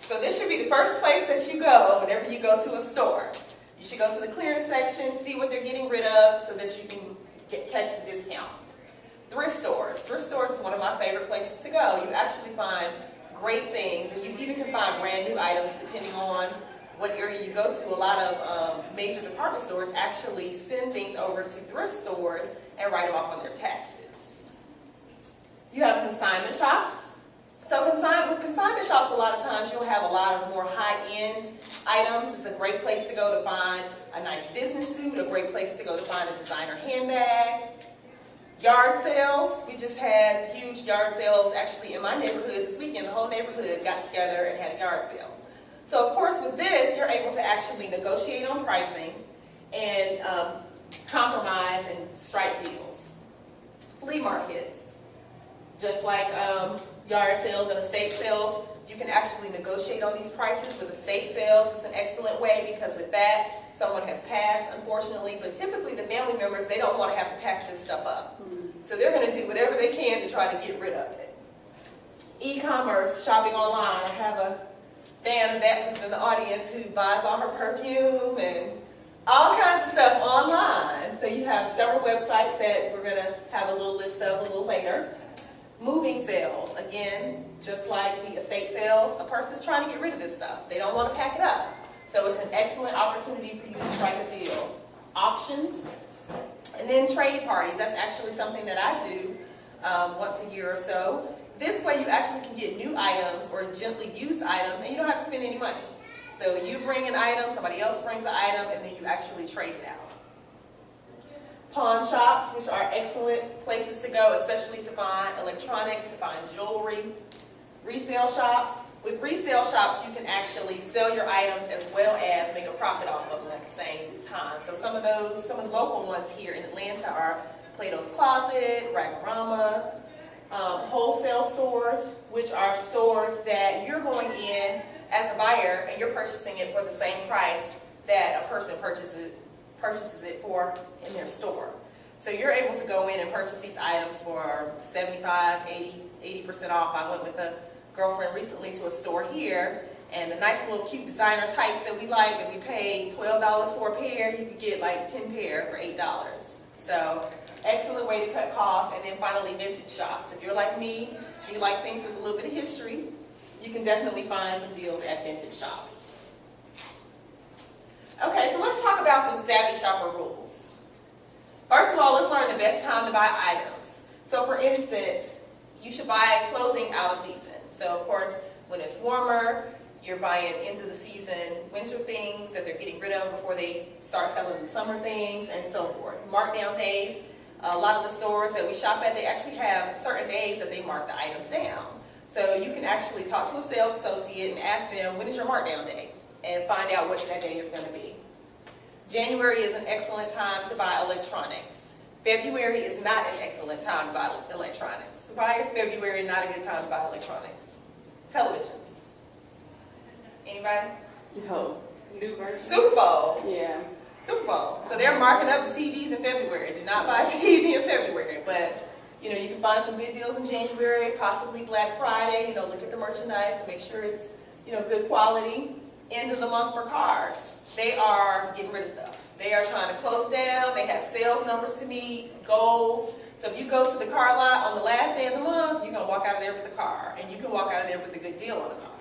So this should be the first place that you go whenever you go to a store. You should go to the clearance section, see what they're getting rid of so that you can catch the discount. Thrift stores. Thrift stores is one of my favorite places to go. You actually find great things, and you even can find brand new items depending on what area you go to. A lot of major department stores actually send things over to thrift stores and write them off on their taxes. You have consignment shops. So with consignment shops, a lot of times you'll have a lot of more high-end items. It's a great place to go to find a nice business suit, a great place to go to find a designer handbag. Yard sales. We just had huge yard sales actually in my neighborhood this weekend. The whole neighborhood got together and had a yard sale. So of course with this, you're able to actually negotiate on pricing and compromise and strike deals. Flea markets. Just like yard sales and estate sales, you can actually negotiate on these prices. With estate sales, it's an excellent way because with that, someone has passed, unfortunately, but typically the family members, they don't want to have to pack this stuff up. So they're going to do whatever they can to try to get rid of it. E-commerce, shopping online. I have a fan of that who's in the audience who buys all her perfume and all kinds of stuff online. So you have several websites that we're going to have a little list of a little later. Moving sales, again, just like the estate sales, a person's trying to get rid of this stuff. They don't want to pack it up. So it's an excellent opportunity for you to strike a deal. Auctions, and then trade parties. That's actually something that I do once a year or so. This way you actually can get new items or gently used items and you don't have to spend any money. So you bring an item, somebody else brings an item, and then you actually trade it out. Pawn shops, which are excellent places to go, especially to find electronics, to find jewelry. Resale shops. With resale shops, you can actually sell your items as well as make a profit off of them at the same time. So some of the local ones here in Atlanta are Plato's Closet, Ragarama, wholesale stores, which are stores that you're going in as a buyer and you're purchasing it for the same price that a person purchases it for in their store. So you're able to go in and purchase these items for 75, 80% off. I went with a girlfriend recently to a store here, and the nice little cute designer tights that we like, that we paid $12 for a pair, you could get like 10 pair for $8. So excellent way to cut costs. And then finally, vintage shops. If you're like me, you like things with a little bit of history, you can definitely find some deals at vintage shops. Okay, so let's talk about some savvy shopper rules. First of all, let's learn the best time to buy items. So for instance, you should buy clothing out of season. So of course, when it's warmer, you're buying into the season winter things that they're getting rid of before they start selling the summer things and so forth. Markdown days. A lot of the stores that we shop at, they actually have certain days that they mark the items down. So you can actually talk to a sales associate and ask them, when is your markdown day? And find out what that day is going to be. January is an excellent time to buy electronics. February is not an excellent time to buy electronics. Why is February not a good time to buy electronics? Televisions. Anybody? No. New version. Super Bowl. Yeah. Super Bowl. So they're marking up the TVs in February. Do not buy a TV in February. But, you know, you can find some good deals in January, possibly Black Friday. You know, look at the merchandise and make sure it's, you know, good quality. End of the month for cars. They are getting rid of stuff. They are trying to close down. They have sales numbers to meet, goals. So if you go to the car lot on the last day of the month, you're going to walk out of there with a car. And you can walk out of there with a good deal on a car.